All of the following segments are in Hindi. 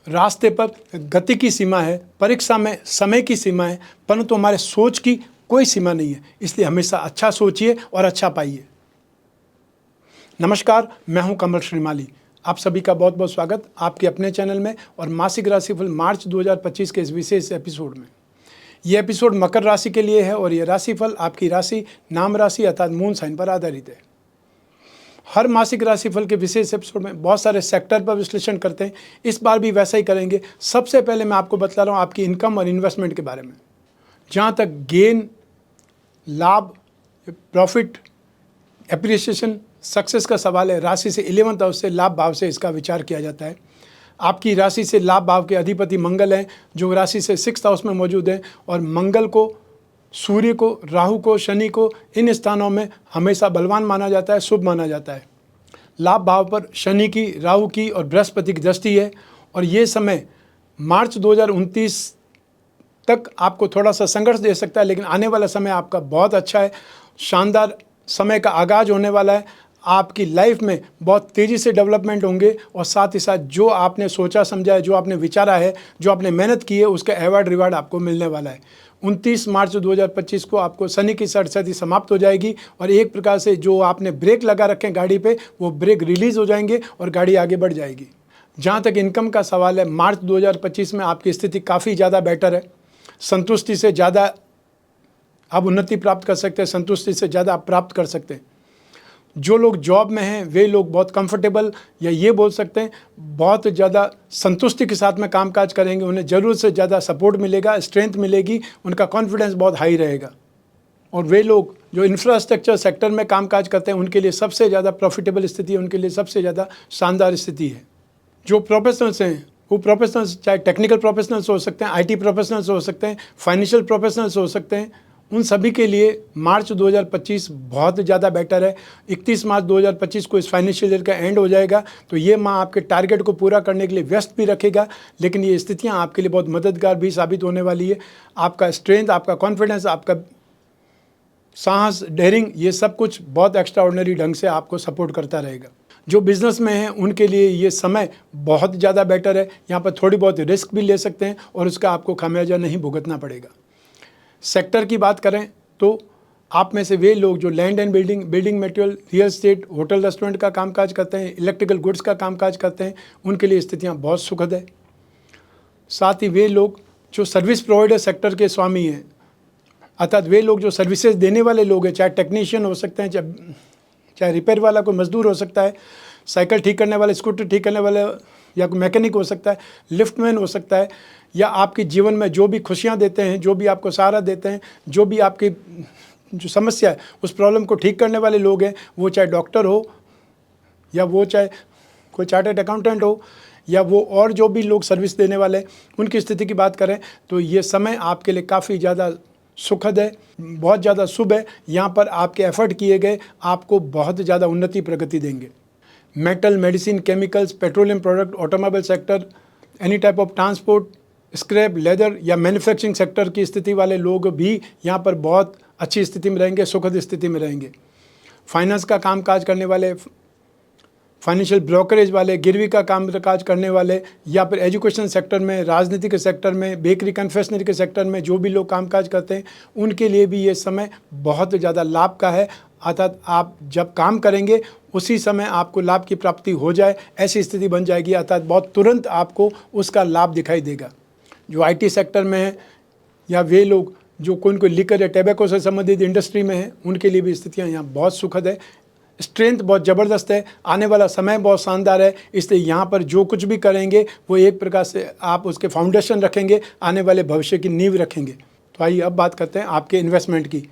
रास्ते पर गति की सीमा है, परीक्षा में समय की सीमा है, परंतु हमारे सोच की कोई सीमा नहीं है। इसलिए हमेशा अच्छा सोचिए और अच्छा पाइए। नमस्कार, मैं हूं कमल श्रीमाली। आप सभी का बहुत बहुत स्वागत आपके अपने चैनल में और मासिक राशिफल मार्च 2025 के इस विशेष एपिसोड में। यह एपिसोड मकर राशि के लिए है और यह राशिफल आपकी राशि, नाम राशि अर्थात मून साइन पर आधारित है। हर मासिक राशिफल के विशेष एपिसोड में बहुत सारे सेक्टर पर विश्लेषण करते हैं। इस बार भी वैसा ही करेंगे। सबसे पहले मैं आपको बता रहा हूँ आपकी इनकम और इन्वेस्टमेंट के बारे में। जहाँ तक गेन, लाभ, प्रॉफिट, एप्रिसिएशन, सक्सेस का सवाल है, राशि से 11th हाउस से, लाभ भाव से इसका विचार किया जाता है। आपकी राशि से लाभ भाव के अधिपति मंगल हैं, जो राशि से 6th हाउस में मौजूद हैं। और मंगल को, सूर्य को, राहु को, शनि को इन स्थानों में हमेशा बलवान माना जाता है, शुभ माना जाता है। लाभ भाव पर शनि की, राहु की और बृहस्पति की दृष्टि है। और ये समय मार्च 2029 तक आपको थोड़ा सा संघर्ष दे सकता है, लेकिन आने वाला समय आपका बहुत अच्छा है। शानदार समय का आगाज होने वाला है। आपकी लाइफ में बहुत तेज़ी से डेवलपमेंट होंगे और साथ ही साथ जो आपने सोचा समझा है, जो आपने विचारा है, जो आपने मेहनत की है, उसका अवार्ड रिवार्ड आपको मिलने वाला है। 29 मार्च 2025 को आपको शनि की सरसती समाप्त हो जाएगी और एक प्रकार से जो आपने ब्रेक लगा रखे हैं गाड़ी पे, वो ब्रेक रिलीज़ हो जाएंगे और गाड़ी आगे बढ़ जाएगी। जहाँ तक इनकम का सवाल है, मार्च 2025 में आपकी स्थिति काफ़ी ज़्यादा बेटर है। संतुष्टि से ज़्यादा आप उन्नति प्राप्त कर सकते हैं, संतुष्टि से ज़्यादा आप प्राप्त कर सकते हैं। जो लोग जॉब में हैं वे लोग बहुत कंफर्टेबल, या ये बोल सकते हैं बहुत ज़्यादा संतुष्टि के साथ में कामकाज करेंगे। उन्हें ज़रूरत से ज़्यादा सपोर्ट मिलेगा, स्ट्रेंथ मिलेगी, उनका कॉन्फिडेंस बहुत हाई रहेगा। और वे लोग जो इंफ्रास्ट्रक्चर सेक्टर में कामकाज करते हैं उनके लिए सबसे ज़्यादा प्रॉफिटेबल स्थिति है, उनके लिए सबसे ज़्यादा शानदार स्थिति है। जो प्रोफेशनल्स हैं वो प्रोफेशनल्स चाहे टेक्निकल प्रोफेशनल्स हो सकते हैं, आईटी प्रोफेशनल्स हो सकते हैं, फाइनेंशियल प्रोफेशनल्स हो सकते हैं, उन सभी के लिए मार्च 2025 बहुत ज़्यादा बेटर है। 31 मार्च 2025 को इस फाइनेंशियल ईयर का एंड हो जाएगा, तो ये माह आपके टारगेट को पूरा करने के लिए व्यस्त भी रखेगा, लेकिन ये स्थितियाँ आपके लिए बहुत मददगार भी साबित होने वाली है। आपका स्ट्रेंथ, आपका कॉन्फिडेंस, आपका साहस, डेयरिंग, ये सब कुछ बहुत एक्स्ट्रा ऑर्डिनरी ढंग से आपको सपोर्ट करता रहेगा। जो बिज़नेस में हैं उनके लिए ये समय बहुत ज़्यादा बेटर है। यहाँ पर थोड़ी बहुत रिस्क भी ले सकते हैं और उसका आपको खामियाजा नहीं भुगतना पड़ेगा। सेक्टर की बात करें तो आप में से वे लोग जो land and building material, real estate, hotel restaurant का कामकाज करते हैं, इलेक्ट्रिकल गुड्स का कामकाज करते हैं, उनके लिए स्थितियाँ बहुत सुखद है। साथ ही वे लोग जो सर्विस प्रोवाइडर सेक्टर के स्वामी हैं, अर्थात वे लोग जो सर्विसेज देने वाले लोग हैं, चाहे टेक्नीशियन हो सकते हैं, चाहे रिपेयर वाला कोई मजदूर हो सकता है, साइकिल ठीक करने वाले, स्कूटर ठीक करने वाले, या कोई मैकेनिक हो सकता है, लिफ्टमैन हो सकता है, या आपके जीवन में जो भी खुशियाँ देते हैं, जो भी आपको सहारा देते हैं, जो भी आपकी जो समस्या है उस प्रॉब्लम को ठीक करने वाले लोग हैं, वो चाहे डॉक्टर हो, या वो चाहे कोई चार्टर्ड अकाउंटेंट हो, या वो और जो भी लोग सर्विस देने वाले हैं, उनकी स्थिति की बात करें तो ये समय आपके लिए काफ़ी ज़्यादा सुखद है, बहुत ज़्यादा शुभ है। यहाँ पर आपके एफर्ट किए गए आपको बहुत ज़्यादा उन्नति प्रगति देंगे। Metal, medicine, chemicals, petroleum product, automobile sector, any type of transport, scrap, leather या मैन्युफैक्चरिंग सेक्टर की स्थिति वाले लोग भी यहाँ पर बहुत अच्छी स्थिति में रहेंगे, सुखद स्थिति में रहेंगे। फाइनेंस का कामकाज करने वाले, फाइनेंशियल ब्रोकरेज वाले, गिरवी का कामकाज करने वाले, या फिर एजुकेशन सेक्टर में, राजनीति के सेक्टर में, बेकरी कन्फेक्शनरी के सेक्टर में जो भी लोग कामकाज करते हैं उनके लिए भी ये समय बहुत ज़्यादा लाभ का है। अर्थात आप जब काम करेंगे उसी समय आपको लाभ की प्राप्ति हो जाए, ऐसी स्थिति बन जाएगी, अर्थात बहुत तुरंत आपको उसका लाभ दिखाई देगा। जो आईटी सेक्टर में है, या वे लोग जो कोई लिकर या टैबेको से संबंधित इंडस्ट्री में है, उनके लिए भी स्थितियाँ यहाँ बहुत सुखद है। स्ट्रेंथ बहुत ज़बरदस्त है, आने वाला समय बहुत शानदार है। इसलिए यहाँ पर जो कुछ भी करेंगे वो एक प्रकार से आप उसके फाउंडेशन रखेंगे, आने वाले भविष्य की नींव रखेंगे। तो आइए अब बात करते हैं आपके इन्वेस्टमेंट की।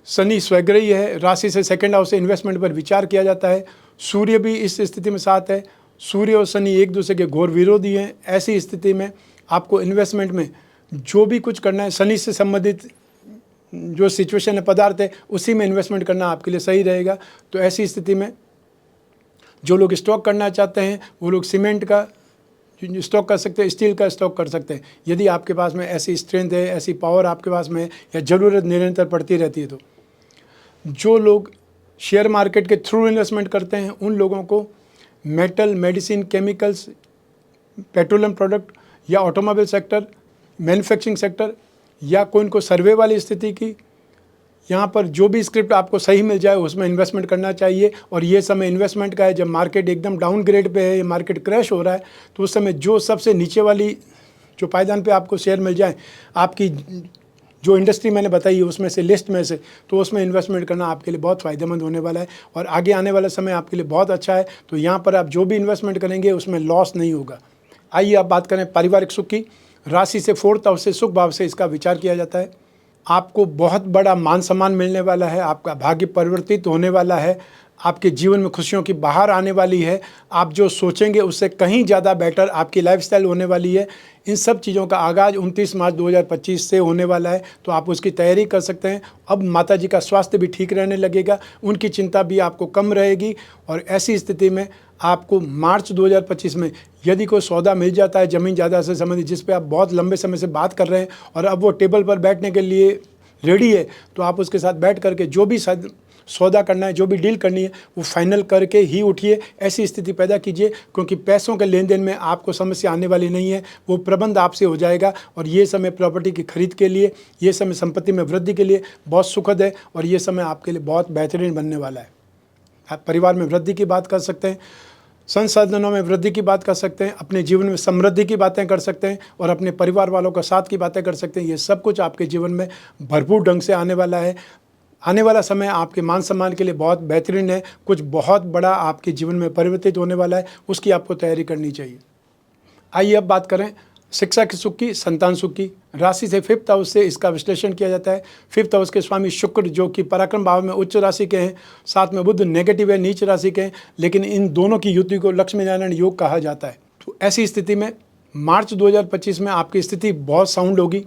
शनि स्वग्रही है, राशि से 2nd हाउस से इन्वेस्टमेंट पर विचार किया जाता है। सूर्य भी इस स्थिति में साथ है। सूर्य और शनि एक दूसरे के घोर विरोधी हैं। ऐसी स्थिति में आपको इन्वेस्टमेंट में जो भी कुछ करना है, शनि से संबंधित जो सिचुएशन है, पदार्थ है, उसी में इन्वेस्टमेंट करना आपके लिए सही रहेगा। तो ऐसी स्थिति में जो लोग स्टॉक करना चाहते हैं वो लोग सीमेंट का स्टॉक कर सकते हैं, स्टील का स्टॉक कर सकते हैं, यदि आपके पास में ऐसी स्ट्रेंथ है, ऐसी पावर आपके पास में है, या ज़रूरत निरंतर पड़ती रहती है। तो जो लोग शेयर मार्केट के थ्रू इन्वेस्टमेंट करते हैं उन लोगों को metal, medicine, chemicals petroleum product या ऑटोमोबाइल सेक्टर, मैन्युफैक्चरिंग सेक्टर या कोई इनको सर्वे वाली स्थिति की, यहाँ पर जो भी स्क्रिप्ट आपको सही मिल जाए उसमें इन्वेस्टमेंट करना चाहिए। और ये समय इन्वेस्टमेंट का है, जब मार्केट एकदम डाउन ग्रेड पे है, ये मार्केट क्रैश हो रहा है, तो उस समय जो सबसे नीचे वाली जो पायदान पे आपको शेयर मिल जाए, आपकी जो इंडस्ट्री मैंने बताई है उसमें से, लिस्ट में से, तो उसमें इन्वेस्टमेंट करना आपके लिए बहुत फ़ायदेमंद होने वाला है और आगे आने वाला समय आपके लिए बहुत अच्छा है। तो यहाँ पर आप जो भी इन्वेस्टमेंट करेंगे उसमें लॉस नहीं होगा। आइए आप बात करें पारिवारिक सुख की। राशि से 4th हाउस से, सुख भाव से इसका विचार किया जाता है। आपको बहुत बड़ा मान सम्मान मिलने वाला है, आपका भाग्य परिवर्तित होने वाला है, आपके जीवन में खुशियों की बहार आने वाली है। आप जो सोचेंगे उससे कहीं ज़्यादा बेटर आपकी लाइफस्टाइल होने वाली है। इन सब चीज़ों का आगाज़ 29 मार्च 2025 से होने वाला है, तो आप उसकी तैयारी कर सकते हैं। अब माता जी का स्वास्थ्य भी ठीक रहने लगेगा, उनकी चिंता भी आपको कम रहेगी। और ऐसी स्थिति में आपको मार्च 2025 में यदि कोई सौदा मिल जाता है ज़मीन जायदाद से संबंधित, जिस पे आप बहुत लंबे समय से बात कर रहे हैं और अब वो टेबल पर बैठने के लिए रेडी है, तो आप उसके साथ बैठ करके जो भी सौदा करना है, जो भी डील करनी है, वो फाइनल करके ही उठिए। ऐसी स्थिति पैदा कीजिए, क्योंकि पैसों के लेन देन में आपको समस्या आने वाली नहीं है, वो प्रबंध आपसे हो जाएगा। और ये समय प्रॉपर्टी की खरीद के लिए, ये समय संपत्ति में वृद्धि के लिए बहुत सुखद है और ये समय आपके लिए बहुत बेहतरीन बनने वाला है। आप परिवार में वृद्धि की बात कर सकते हैं, संसाधनों में वृद्धि की बात कर सकते हैं, अपने जीवन में समृद्धि की बातें कर सकते हैं और अपने परिवार वालों का साथ की बातें कर सकते हैं। ये सब कुछ आपके जीवन में भरपूर ढंग से आने वाला है। आने वाला समय आपके मान सम्मान के लिए बहुत बेहतरीन है। कुछ बहुत बड़ा आपके जीवन में परिवर्तित होने वाला है, उसकी आपको तैयारी करनी चाहिए। आइए अब बात करें शिक्षा के सुख की, संतान सुख की। राशि से 5th हाउस से इसका विश्लेषण किया जाता है। 5th हाउस के स्वामी शुक्र जो कि पराक्रम भाव में उच्च राशि के हैं, साथ में बुध नेगेटिव है, नीच राशि के हैं, लेकिन इन दोनों की युति को लक्ष्मी नारायण योग कहा जाता है। तो ऐसी स्थिति में मार्च 2025 में आपकी स्थिति बहुत साउंड होगी।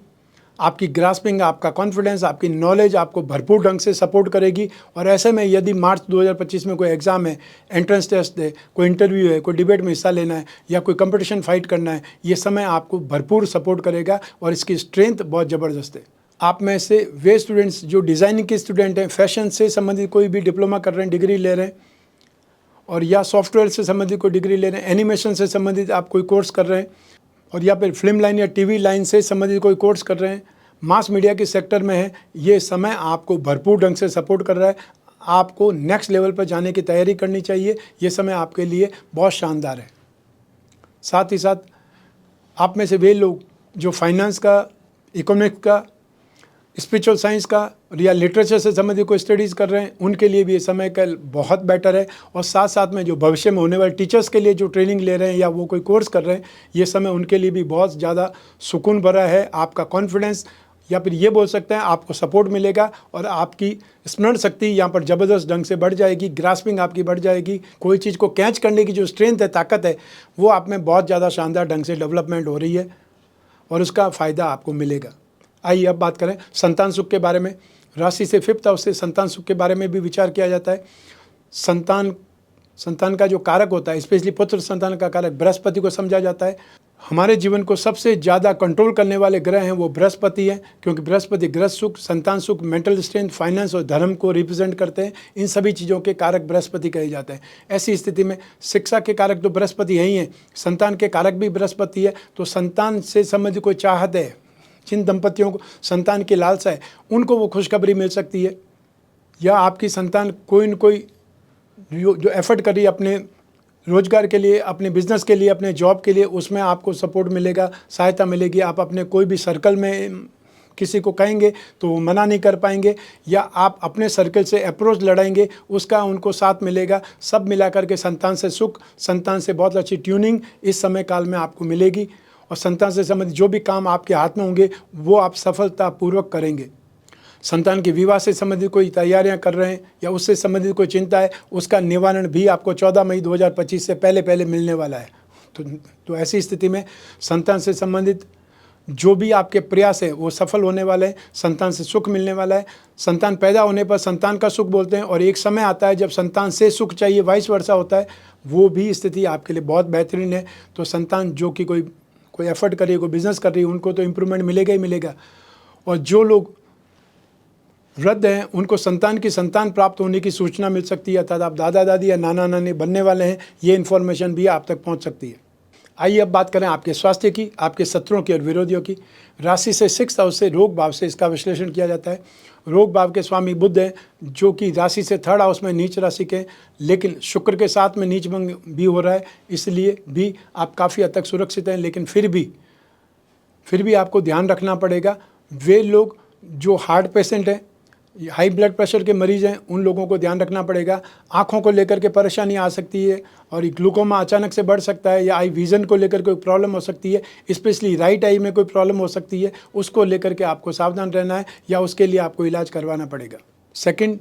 आपकी ग्रास्पिंग, आपका कॉन्फिडेंस, आपकी नॉलेज आपको भरपूर ढंग से सपोर्ट करेगी। और ऐसे में यदि मार्च 2025 में कोई एग्ज़ाम है, एंट्रेंस टेस्ट है, कोई इंटरव्यू है, कोई डिबेट में हिस्सा लेना है या कोई कंपटीशन फाइट करना है, ये समय आपको भरपूर सपोर्ट करेगा और इसकी स्ट्रेंथ बहुत ज़बरदस्त है। आप में से वे स्टूडेंट्स जो डिज़ाइनिंग के स्टूडेंट हैं, फैशन से संबंधित कोई भी डिप्लोमा कर रहे हैं, डिग्री ले रहे हैं, और या सॉफ्टवेयर से संबंधित कोई डिग्री ले रहे हैं, एनिमेशन से संबंधित आप कोई कोर्स कर रहे हैं, और या फिर फिल्म लाइन या टीवी लाइन से संबंधित कोई कोर्स कर रहे हैं, मास मीडिया के सेक्टर में है, ये समय आपको भरपूर ढंग से सपोर्ट कर रहा है। आपको नेक्स्ट लेवल पर जाने की तैयारी करनी चाहिए। ये समय आपके लिए बहुत शानदार है। साथ ही साथ आप में से वे लोग जो फाइनेंस का, इकोनॉमिक्स का, स्पिरिचुअल साइंस का या लिटरेचर से संबंधित कोई स्टडीज़ कर रहे हैं, उनके लिए भी ये समय कल बहुत बेटर है। और साथ साथ में जो भविष्य में होने वाले टीचर्स के लिए जो ट्रेनिंग ले रहे हैं या वो कोई कोर्स कर रहे हैं, ये समय उनके लिए भी बहुत ज़्यादा सुकून भरा है। आपका कॉन्फिडेंस या फिर ये बोल सकते हैं आपको सपोर्ट मिलेगा और आपकी स्मरण शक्ति यहाँ पर ज़बरदस्त ढंग से बढ़ जाएगी, ग्रास्पिंग आपकी बढ़ जाएगी। कोई चीज़ को कैच करने की जो स्ट्रेंथ है, ताकत है, वो आप में बहुत ज़्यादा शानदार ढंग से डेवलपमेंट हो रही है और उसका फ़ायदा आपको मिलेगा। आइए अब बात करें संतान सुख के बारे में। राशि से 5th हाउस से संतान सुख के बारे में भी विचार किया जाता है। संतान का जो कारक होता है, स्पेशली पुत्र संतान का कारक बृहस्पति को समझा जाता है। हमारे जीवन को सबसे ज़्यादा कंट्रोल करने वाले ग्रह हैं वो बृहस्पति हैं, क्योंकि बृहस्पति गृह सुख, संतान सुख, मेंटल स्ट्रेंथ, फाइनेंस और धर्म को रिप्रेजेंट करते हैं। इन सभी चीज़ों के कारक बृहस्पति कहे जाते हैं। ऐसी स्थिति में शिक्षा के कारक तो बृहस्पति है ही हैं, संतान के कारक भी बृहस्पति है। तो संतान से संबंधित कोई चाहत है, जिन दंपतियों को संतान की लालसा है, उनको वो खुशखबरी मिल सकती है। या आपकी संतान कोई न कोई जो एफर्ट कर रही है अपने रोजगार के लिए, अपने बिजनेस के लिए, अपने जॉब के लिए, उसमें आपको सपोर्ट मिलेगा, सहायता मिलेगी। आप अपने कोई भी सर्कल में किसी को कहेंगे तो वो मना नहीं कर पाएंगे, या आप अपने सर्कल से अप्रोच लड़ाएंगे, उसका उनको साथ मिलेगा। सब मिला करके संतान से सुख, संतान से बहुत अच्छी ट्यूनिंग इस समय काल में आपको मिलेगी। और संतान से संबंधित जो भी काम आपके हाथ में होंगे वो आप सफलतापूर्वक करेंगे। संतान के विवाह से संबंधित कोई तैयारियां कर रहे हैं या उससे संबंधित कोई चिंता है, उसका निवारण भी आपको 14 मई 2025 से पहले मिलने वाला है। तो ऐसी स्थिति में संतान से संबंधित जो भी आपके प्रयास है वो सफल होने वाले हैं। संतान से सुख मिलने वाला है। संतान पैदा होने पर संतान का सुख बोलते हैं, और एक समय आता है जब संतान से सुख चाहिए, वाइस वर्सा होता है, वो भी स्थिति आपके लिए बहुत बेहतरीन है। तो संतान जो कि कोई एफर्ट कर रही है, कोई बिजनेस कर रही है, उनको तो इम्प्रूवमेंट मिलेगा ही मिलेगा। और जो लोग वृद्ध हैं उनको संतान की संतान प्राप्त होने की सूचना मिल सकती है, अर्थात आप दादा दादी या नाना नानी बनने वाले हैं, ये इन्फॉर्मेशन भी आप तक पहुंच सकती है। आइए अब बात करें आपके स्वास्थ्य की, आपके शत्रुओं की और विरोधियों की। राशि से 6th हाउस से रोग भाव से इसका विश्लेषण किया जाता है। रोग भाव के स्वामी बुध हैं, जो कि राशि से 3rd हाउस में नीच राशि के, लेकिन शुक्र के साथ में नीच भंग भी हो रहा है, इसलिए भी आप काफ़ी हद तक सुरक्षित हैं। लेकिन फिर भी आपको ध्यान रखना पड़ेगा। वे लोग जो हार्ट पेशेंट हैं, हाई ब्लड प्रेशर के मरीज हैं, उन लोगों को ध्यान रखना पड़ेगा। आँखों को लेकर के परेशानी आ सकती है और ये ग्लूकोमा अचानक से बढ़ सकता है, या आई विज़न को लेकर कोई प्रॉब्लम हो सकती है, स्पेशली राइट आई में कोई प्रॉब्लम हो सकती है। उसको लेकर के आपको सावधान रहना है, या उसके लिए आपको इलाज करवाना पड़ेगा। सेकंड,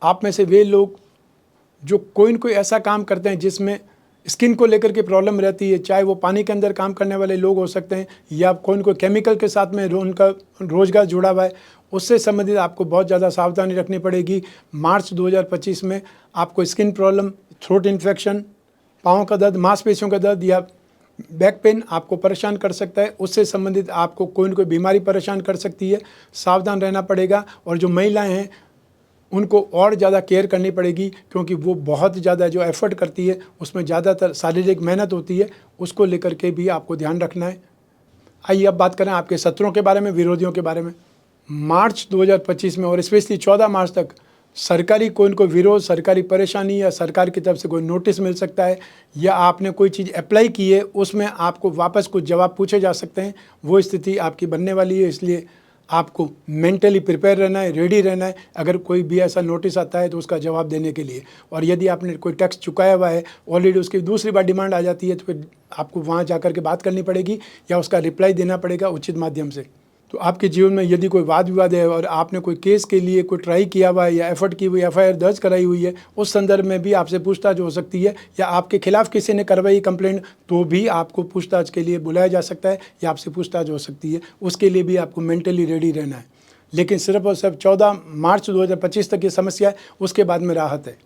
आप में से वे लोग जो कोई न कोई ऐसा काम करते हैं जिसमें स्किन को लेकर के प्रॉब्लम रहती है, चाहे वो पानी के अंदर काम करने वाले लोग हो सकते हैं, या कोई न कोई केमिकल के साथ में उनका रोजगार जुड़ा हुआ है, उससे संबंधित आपको बहुत ज़्यादा सावधानी रखनी पड़ेगी। मार्च 2025 में आपको स्किन प्रॉब्लम, थ्रोट इन्फेक्शन, पाँव का दर्द, मांसपेशियों का दर्द या बैक पेन आपको परेशान कर सकता है। उससे संबंधित आपको कोई न कोई बीमारी परेशान कर सकती है, सावधान रहना पड़ेगा। और जो महिलाएँ हैं उनको और ज़्यादा केयर करनी पड़ेगी, क्योंकि वो बहुत ज़्यादा जो एफर्ट करती है उसमें ज़्यादातर शारीरिक मेहनत होती है, उसको लेकर के भी आपको ध्यान रखना है। आइए अब बात करें आपके शत्रुओं के बारे में, विरोधियों के बारे में। मार्च 2025 में और स्पेशली 14 मार्च तक सरकारी कोई न कोई विरोध, सरकारी परेशानी या सरकार की तरफ से कोई नोटिस मिल सकता है, या आपने कोई चीज़ अप्लाई की है उसमें आपको वापस कुछ जवाब पूछे जा सकते हैं। वो स्थिति आपकी बनने वाली है, इसलिए आपको मेंटली प्रिपेयर रहना है, रेडी रहना है अगर कोई भी ऐसा नोटिस आता है तो उसका जवाब देने के लिए। और यदि आपने कोई टैक्स चुकाया हुआ है ऑलरेडी, उसकी दूसरी बार डिमांड आ जाती है, तो फिर आपको वहाँ जाकर के बात करनी पड़ेगी या उसका रिप्लाई देना पड़ेगा उचित माध्यम से। तो आपके जीवन में यदि कोई वाद विवाद है और आपने कोई केस के लिए कोई ट्राई किया हुआ है या एफर्ट की हुई FIR दर्ज कराई हुई है, उस संदर्भ में भी आपसे पूछताछ हो सकती है, या आपके खिलाफ किसी ने करवाई कंप्लेंट तो भी आपको पूछताछ के लिए बुलाया जा सकता है या आपसे पूछताछ हो सकती है। उसके लिए भी आपको मेंटली रेडी रहना है। लेकिन सिर्फ और सिर्फ 14 मार्च 2025 तक ये समस्या है, उसके बाद में राहत है।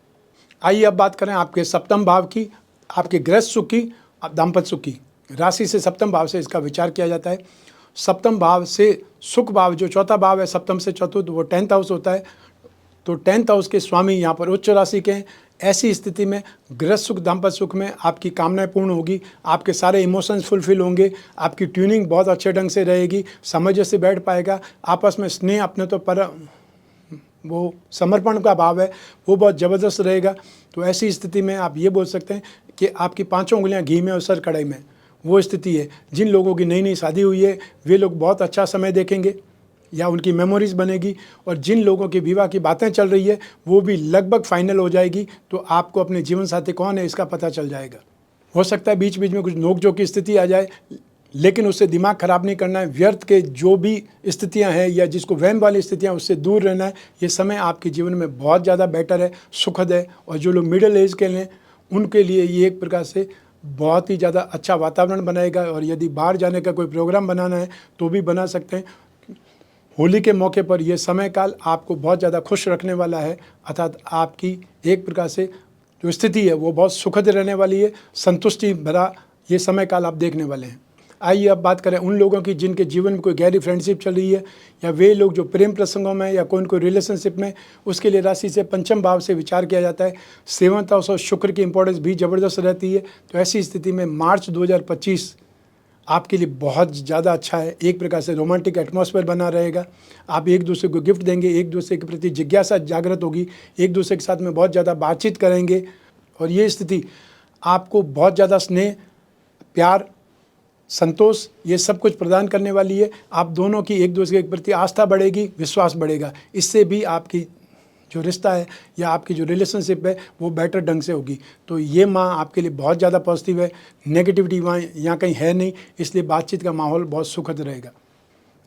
आइए अब बात करें आपके सप्तम भाव की, आपके गृहस्थ सुख की, दाम्पत्य सुख की। राशि से सप्तम भाव से इसका विचार किया जाता है। सप्तम भाव से सुख भाव, जो चौथा भाव है सप्तम से चतुर्थ, वो 10th हाउस होता है। तो 10th हाउस के स्वामी यहाँ पर उच्च राशि के हैं। ऐसी स्थिति में गृहस्थ सुख, दाम्पत्य सुख में आपकी कामनाएं पूर्ण होगी, आपके सारे इमोशंस फुलफिल होंगे, आपकी ट्यूनिंग बहुत अच्छे ढंग से रहेगी, समझ से बैठ पाएगा, आपस में स्नेह, अपने तो पर वो समर्पण का भाव है वो बहुत ज़बरदस्त रहेगा। तो ऐसी स्थिति में आप ये बोल सकते हैं कि आपकी 5 उंगलियां घी में और सर कढ़ाई में, वो स्थिति है। जिन लोगों की नई नई शादी हुई है वे लोग बहुत अच्छा समय देखेंगे या उनकी मेमोरीज बनेगी, और जिन लोगों की विवाह की बातें चल रही है वो भी लगभग फाइनल हो जाएगी। तो आपको अपने जीवन साथी कौन है इसका पता चल जाएगा। हो सकता है बीच बीच में कुछ नोकझोंक की स्थिति आ जाए, लेकिन उससे दिमाग खराब नहीं करना है। व्यर्थ के जो भी स्थितियां हैं या जिसको वहम वाली स्थितियां, उससे दूर रहना है। ये समय आपके जीवन में बहुत ज़्यादा बेटर है, सुखद है। और जो लोग मिडिल एज के हैं उनके लिए ये एक प्रकार से बहुत ही ज़्यादा अच्छा वातावरण बनाएगा। और यदि बाहर जाने का कोई प्रोग्राम बनाना है तो भी बना सकते हैं। होली के मौके पर यह समय काल आपको बहुत ज़्यादा खुश रखने वाला है, अर्थात आपकी एक प्रकार से जो स्थिति है वो बहुत सुखद रहने वाली है, संतुष्टि भरा ये समय काल आप देखने वाले हैं। आइए अब बात करें उन लोगों की जिनके जीवन में कोई गहरी फ्रेंडशिप चल रही है, या वे लोग जो प्रेम प्रसंगों में या कोई रिलेशनशिप में, उसके लिए राशि से पंचम भाव से विचार किया जाता है। 7th हाउस और शुक्र की इंपॉर्टेंस भी ज़बरदस्त रहती है। तो ऐसी स्थिति में मार्च 2025 आपके लिए बहुत ज़्यादा अच्छा है। एक प्रकार से रोमांटिक एटमॉस्फेयर बना रहेगा। आप एक दूसरे को गिफ्ट देंगे, एक दूसरे के प्रति जिज्ञासा जागृत होगी, एक दूसरे के साथ में बहुत ज़्यादा बातचीत करेंगे, और ये स्थिति आपको बहुत ज़्यादा स्नेह, प्यार, संतोष, ये सब कुछ प्रदान करने वाली है। आप दोनों की एक दूसरे के प्रति आस्था बढ़ेगी, विश्वास बढ़ेगा। इससे भी आपकी जो रिश्ता है या आपकी जो रिलेशनशिप है वो बेटर ढंग से होगी। तो ये माह आपके लिए बहुत ज़्यादा पॉजिटिव है। नेगेटिविटी वहाँ यहाँ कहीं है नहीं, इसलिए बातचीत का माहौल बहुत सुखद रहेगा।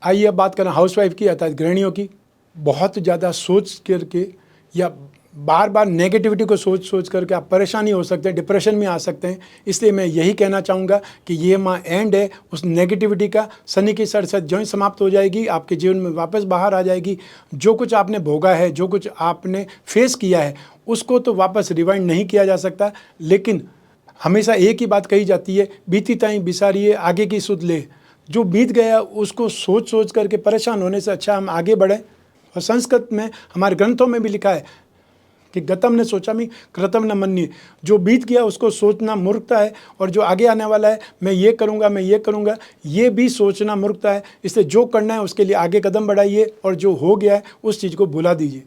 आइए अब बात करें हाउसवाइफ की, अर्थात गृहिणियों की। बहुत ज़्यादा सोच करके या बार बार नेगेटिविटी को सोच करके आप परेशानी हो सकते हैं, डिप्रेशन में आ सकते हैं। इसलिए मैं यही कहना चाहूँगा कि ये माह एंड है उस नेगेटिविटी का। शनि की सरसत जो ही समाप्त हो जाएगी, आपके जीवन में वापस बाहर आ जाएगी। जो कुछ आपने भोगा है, जो कुछ आपने फेस किया है, उसको तो वापस रिवाइंड नहीं किया जा सकता। लेकिन हमेशा एक ही बात कही जाती है, बीती ताई बिसारिए आगे की सुध ले। जो बीत गया उसको सोच करके परेशान होने से अच्छा हम आगे बढ़ें। और संस्कृत में हमारे ग्रंथों में भी लिखा है कि गतम ने सोचा मी कृतम न मन्ये, जो बीत गया उसको सोचना मूर्खता है, और जो आगे आने वाला है मैं ये करूँगा, ये भी सोचना मूर्खता है। इसलिए जो करना है उसके लिए आगे कदम बढ़ाइए, और जो हो गया है उस चीज़ को भुला दीजिए।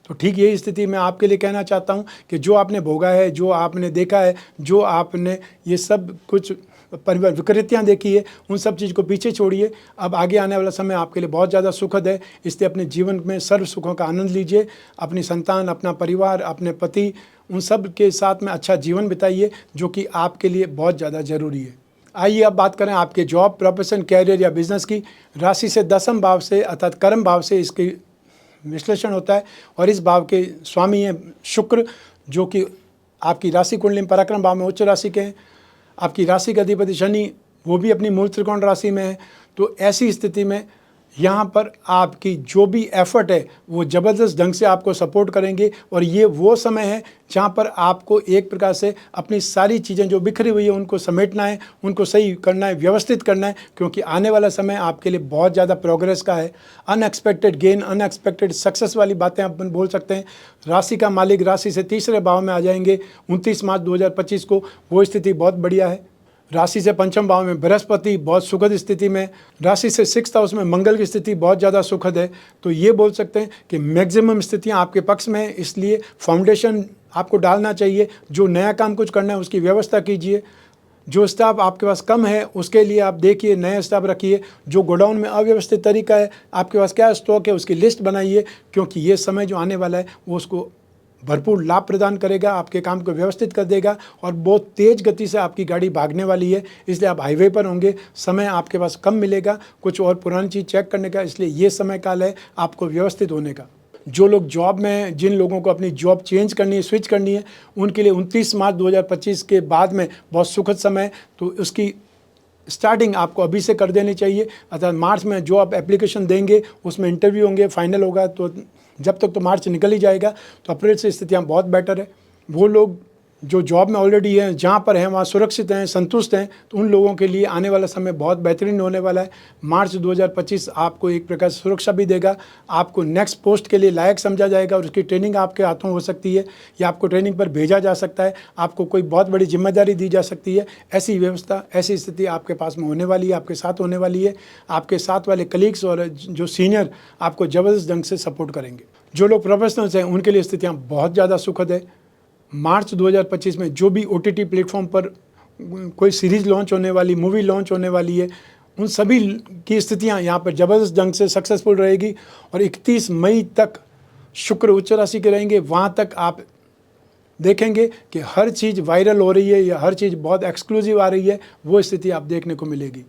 तो ठीक यही स्थिति मैं आपके लिए कहना चाहता हूँ कि जो आपने भोगा है, जो आपने देखा है, जो आपने ये सब कुछ परिवार विकृतियाँ देखी है, उन सब चीज़ को पीछे छोड़िए। अब आगे आने वाला समय आपके लिए बहुत ज़्यादा सुखद है, इसलिए अपने जीवन में सर्व सुखों का आनंद लीजिए। अपनी संतान, अपना परिवार, अपने पति, उन सब के साथ में अच्छा जीवन बिताइए, जो कि आपके लिए बहुत ज़्यादा ज़रूरी है। आइए अब बात करें आपके जॉब, प्रोफेशन, कैरियर या बिजनेस की। राशि से 10वें भाव से अर्थात कर्म भाव से इसकी विश्लेषण होता है, और इस भाव के स्वामी हैं शुक्र, जो कि आपकी राशि कुंडली में पराक्रम भाव में उच्च राशि के हैं। आपकी राशि का अधिपति शनि, वो भी अपनी मूल त्रिकोण राशि में है। तो ऐसी स्थिति में यहाँ पर आपकी जो भी एफर्ट है वो ज़बरदस्त ढंग से आपको सपोर्ट करेंगे, और ये वो समय है जहाँ पर आपको एक प्रकार से अपनी सारी चीज़ें जो बिखरी हुई है उनको समेटना है, उनको सही करना है, व्यवस्थित करना है, क्योंकि आने वाला समय आपके लिए बहुत ज़्यादा प्रोग्रेस का है। अनएक्सपेक्टेड गेन, अनएक्सपेक्टेड सक्सेस वाली बातें अपन बोल सकते हैं। राशि का मालिक राशि से तीसरे भाव में आ जाएंगे 29 मार्च 2025 को, वो स्थिति बहुत बढ़िया है। राशि से पंचम भाव में बृहस्पति बहुत सुखद स्थिति में, राशि से 6th हाउस में मंगल की स्थिति बहुत ज़्यादा सुखद है। तो ये बोल सकते हैं कि मैक्सिमम स्थितियाँ आपके पक्ष में है, इसलिए फाउंडेशन आपको डालना चाहिए। जो नया काम कुछ करना है उसकी व्यवस्था कीजिए। जो स्टाफ आपके पास कम है उसके लिए आप देखिए, नया स्टाफ रखिए। जो गोडाउन में अव्यवस्थित तरीका है, आपके पास क्या स्टॉक है उसकी लिस्ट बनाइए, क्योंकि ये समय जो आने वाला है वो उसको भरपूर लाभ प्रदान करेगा, आपके काम को व्यवस्थित कर देगा, और बहुत तेज़ गति से आपकी गाड़ी भागने वाली है। इसलिए आप हाईवे पर होंगे, समय आपके पास कम मिलेगा कुछ और पुरानी चीज़ चेक करने का, इसलिए ये समय काल है आपको व्यवस्थित होने का। जो लोग जॉब में हैं, जिन लोगों को अपनी जॉब चेंज करनी है, स्विच करनी है, उनके लिए 29 मार्च 2025 के बाद में बहुत सुखद समय है। तो उसकी स्टार्टिंग आपको अभी से कर देनी चाहिए, अर्थात मार्च में जो आप एप्लीकेशन देंगे उसमें इंटरव्यू होंगे, फाइनल होगा, तो जब तक तो मार्च निकल ही जाएगा, तो अप्रैल से स्थितियाँ बहुत बेटर है। वो लोग जो जॉब में ऑलरेडी हैं, जहाँ पर हैं वहाँ सुरक्षित हैं, संतुष्ट हैं, तो उन लोगों के लिए आने वाला समय बहुत बेहतरीन होने वाला है। मार्च 2025 आपको एक प्रकार से सुरक्षा भी देगा, आपको नेक्स्ट पोस्ट के लिए लायक समझा जाएगा, और उसकी ट्रेनिंग आपके हाथों हो सकती है, या आपको ट्रेनिंग पर भेजा जा सकता है, आपको कोई बहुत बड़ी जिम्मेदारी दी जा सकती है। ऐसी व्यवस्था, ऐसी स्थिति आपके पास में होने वाली है, आपके साथ होने वाली है। आपके साथ वाले कलीग्स और जो सीनियर आपको ज़बरदस्त ढंग से सपोर्ट करेंगे। जो लोग प्रोफेशनल्स हैं उनके लिए स्थितियाँ बहुत ज़्यादा सुखद है। मार्च 2025 में जो भी OTT प्लेटफॉर्म पर कोई सीरीज़ लॉन्च होने वाली, मूवी लॉन्च होने वाली है, उन सभी की स्थितियां यहाँ पर ज़बरदस्त ढंग से सक्सेसफुल रहेगी। और 31 मई तक शुक्र उच्च राशि के रहेंगे। वहाँ तक आप देखेंगे कि हर चीज़ वायरल हो रही है या हर चीज़ बहुत एक्सक्लूसिव आ रही है, वो स्थिति आप देखने को मिलेगी।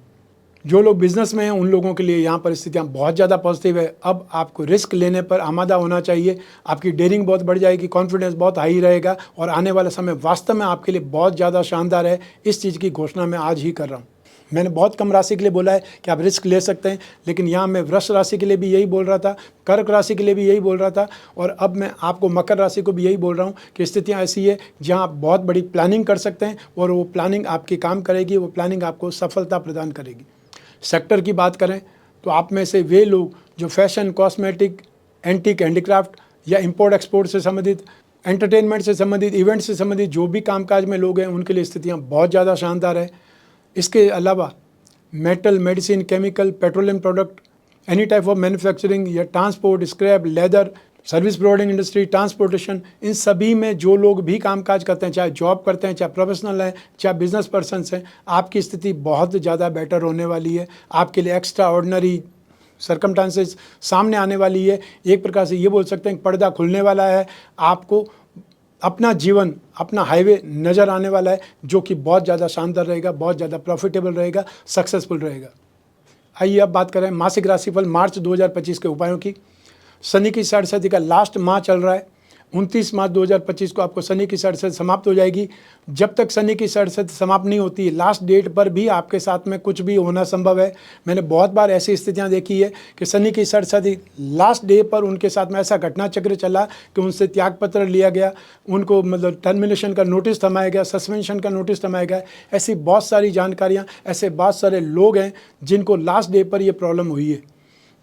जो लोग बिजनेस में हैं उन लोगों के लिए यहाँ पर स्थितियाँ बहुत ज़्यादा पॉजिटिव है। अब आपको रिस्क लेने पर आमादा होना चाहिए, आपकी डेयरिंग बहुत बढ़ जाएगी, कॉन्फिडेंस बहुत हाई रहेगा, और आने वाला समय वास्तव में आपके लिए बहुत ज़्यादा शानदार है। इस चीज़ की घोषणा मैं आज ही कर रहा हूँ। मैंने बहुत कम राशि के लिए बोला है कि आप रिस्क ले सकते हैं, लेकिन यहाँ मैं वृष राशि के लिए भी यही बोल रहा था, कर्क राशि के लिए भी यही बोल रहा था, और अब मैं आपको मकर राशि को भी यही बोल रहा हूँ कि स्थितियाँ ऐसी है जहाँ आप बहुत बड़ी प्लानिंग कर सकते हैं, और वो प्लानिंग आपकी काम करेगी, वो प्लानिंग आपको सफलता प्रदान करेगी। सेक्टर की बात करें तो आप में से वे लोग जो फैशन, कॉस्मेटिक, एंटीक, हैंडीक्राफ्ट या इंपोर्ट एक्सपोर्ट से संबंधित, एंटरटेनमेंट से संबंधित, इवेंट से संबंधित जो भी कामकाज में लोग हैं उनके लिए स्थितियाँ बहुत ज़्यादा शानदार है। इसके अलावा metal, medicine, chemical, petroleum product, any type of manufacturing या transport, scrap, leather, service providing industry, transportation, इन सभी में जो लोग भी कामकाज करते हैं, चाहे जॉब करते हैं, चाहे प्रोफेशनल हैं, चाहे बिजनेस पर्सनस हैं, आपकी स्थिति बहुत ज़्यादा बेटर होने वाली है। आपके लिए एक्स्ट्रा ऑर्डिनरी सर्कमस्टांसेस सामने आने वाली है। एक प्रकार से ये बोल सकते हैं कि पर्दा खुलने वाला है, आपको अपना जीवन, अपना हाईवे नज़र आने वाला है, जो कि बहुत ज़्यादा शानदार रहेगा, बहुत ज़्यादा प्रॉफिटेबल रहेगा, सक्सेसफुल रहेगा। आइए अब बात करें मासिक राशिफल मार्च 2025 के उपायों की। शनि की षाढ़शती का लास्ट माह चल रहा है। 29 मार्च 2025 को आपको शनि की षाढ़शती समाप्त हो जाएगी। जब तक शनि की षाढ़शती समाप्त नहीं होती है, लास्ट डेट पर भी आपके साथ में कुछ भी होना संभव है। मैंने बहुत बार ऐसी स्थितियां देखी है कि शनि की षाढ़शती लास्ट डे पर उनके साथ में ऐसा घटना चक्र चला कि उनसे त्यागपत्र लिया गया, उनको मतलब टर्मिनेशन का नोटिस थमाया गया, सस्पेंशन का नोटिस थमाया गया। ऐसी बहुत सारी जानकारियाँ, ऐसे बहुत सारे लोग हैं जिनको लास्ट डे पर यह प्रॉब्लम हुई है।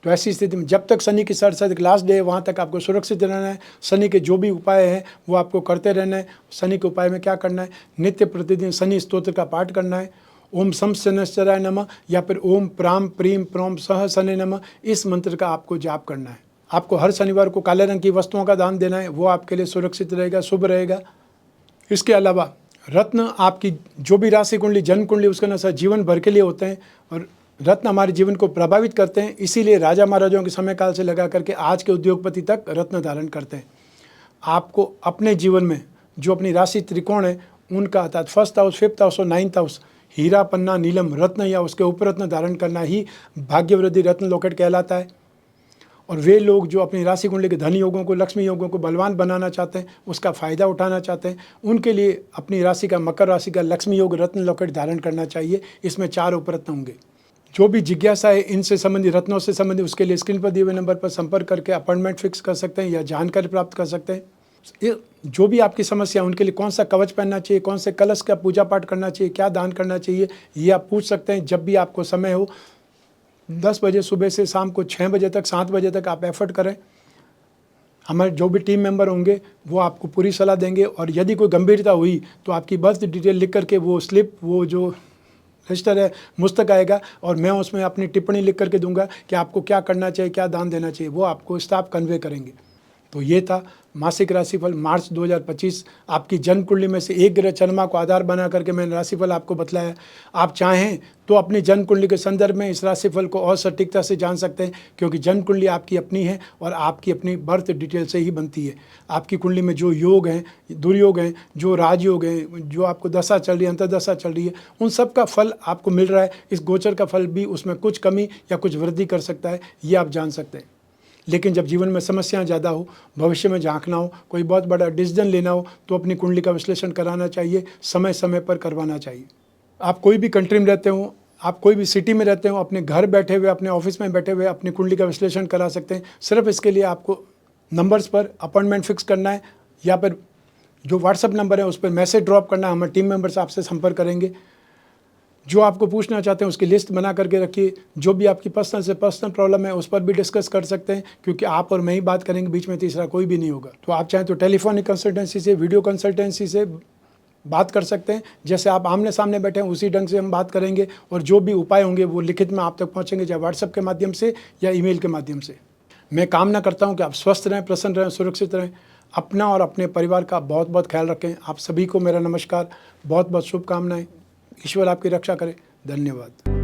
तो ऐसी स्थिति में जब तक शनि की साढ़े लास्ट डे है वहाँ तक आपको सुरक्षित रहना है। शनि के जो भी उपाय हैं वो आपको करते रहना है। शनि के उपाय में क्या करना है, नित्य प्रतिदिन शनि स्तोत्र का पाठ करना है। ओम सम शनैश्चराय नमः या फिर ओम प्राम प्रीम प्रोम सह शनि नमः, इस मंत्र का आपको जाप करना है। आपको हर शनिवार को काले रंग की वस्तुओं का दान देना है, वो आपके लिए सुरक्षित रहेगा, शुभ रहेगा। इसके अलावा रत्न आपकी जो भी राशि कुंडली, जन्म कुंडली, उसके अनुसार जीवन भर के लिए होते हैं और रत्न हमारे जीवन को प्रभावित करते हैं। इसीलिए राजा महाराजाओं के समय काल से लगा करके आज के उद्योगपति तक रत्न धारण करते हैं। आपको अपने जीवन में जो अपनी राशि त्रिकोण है उनका अर्थात फर्स्ट हाउस, फिफ्थ हाउस और नाइन्थ हाउस, हीरा, पन्ना, नीलम, रत्न या उसके उपरत्न धारण करना ही भाग्यवृद्धि रत्न लॉकेट कहलाता है। और वे लोग जो अपनी राशि कुंडली के धन योगों को, लक्ष्मी योगों को बलवान बनाना चाहते हैं, उसका फ़ायदा उठाना चाहते हैं, उनके लिए अपनी राशि का, मकर राशि का लक्ष्मी योग रत्न लॉकेट धारण करना चाहिए। इसमें 4 उपरत्न होंगे। जो भी जिज्ञासा है इनसे संबंधित, रत्नों से संबंधित, उसके लिए स्क्रीन पर दिए हुए नंबर पर संपर्क करके अपॉइंटमेंट फिक्स कर सकते हैं या जानकारी प्राप्त कर सकते हैं। जो भी आपकी समस्या है उनके लिए कौन सा कवच पहनना चाहिए, कौन से कलश का पूजा पाठ करना चाहिए, क्या दान करना चाहिए, ये आप पूछ सकते हैं जब भी आपको समय हो। 10 बजे सुबह से शाम को 6 बजे तक, 7 बजे तक आप एफर्ट करें। हमारे जो भी टीम मेंबर होंगे वो आपको पूरी सलाह देंगे। और यदि कोई गंभीरता हुई तो आपकी बर्थ डिटेल लिख करके वो स्लिप, वो जो रजिस्टर है मुझ तक आएगा और मैं उसमें अपनी टिप्पणी लिख करके दूंगा कि आपको क्या करना चाहिए, क्या दान देना चाहिए, वो आपको स्टाफ कन्वे करेंगे। तो ये था मासिक राशिफल मार्च 2025। आपकी जन्म कुंडली में से एक ग्रह चंद्रमा को आधार बना करके मैंने राशिफल आपको बतलाया। आप चाहें तो अपनी जन्म कुंडली के संदर्भ में इस राशिफल को और सटीकता से जान सकते हैं, क्योंकि जन्म कुंडली आपकी अपनी है और आपकी अपनी बर्थ डिटेल से ही बनती है। आपकी कुंडली में जो योग हैं, दुर्योग हैं, जो राजयोग हैं, जो आपको दशा चल रही है, अंतर्दशा चल रही है, उन सब का फल आपको मिल रहा है। इस गोचर का फल भी उसमें कुछ कमी या कुछ वृद्धि कर सकता है, ये आप जान सकते हैं। लेकिन जब जीवन में समस्याएं ज़्यादा हो, भविष्य में झांकना हो, कोई बहुत बड़ा डिसीजन लेना हो, तो अपनी कुंडली का विश्लेषण कराना चाहिए, समय समय पर करवाना चाहिए। आप कोई भी कंट्री में रहते हो, आप कोई भी सिटी में रहते हो, अपने घर बैठे हुए, अपने ऑफिस में बैठे हुए अपनी कुंडली का विश्लेषण करा सकते हैं। सिर्फ इसके लिए आपको नंबर्स पर अपॉइंटमेंट फिक्स करना है या फिर जो व्हाट्सअप नंबर है उस पर मैसेज ड्रॉप करना है। हमारे टीम मेंबर्स आपसे संपर्क करेंगे। जो आपको पूछना चाहते हैं उसकी लिस्ट बना करके रखिए। जो भी आपकी पर्सनल से पर्सनल प्रॉब्लम है उस पर भी डिस्कस कर सकते हैं, क्योंकि आप और मैं ही बात करेंगे, बीच में तीसरा कोई भी नहीं होगा। तो आप चाहें तो टेलीफोनिक कंसल्टेंसी से, वीडियो कंसल्टेंसी से बात कर सकते हैं। जैसे आप आमने सामने बैठे हैं उसी ढंग से हम बात करेंगे और जो भी उपाय होंगे वो लिखित में आप तक पहुँचेंगे, चाहे व्हाट्सएप के माध्यम से या ईमेल के माध्यम से। मैं कामना करता हूँ कि आप स्वस्थ रहें, प्रसन्न रहें, सुरक्षित रहें। अपना और अपने परिवार का बहुत बहुत ख्याल रखें। आप सभी को मेरा नमस्कार, बहुत बहुत शुभकामनाएं। ईश्वर आपकी रक्षा करे। धन्यवाद।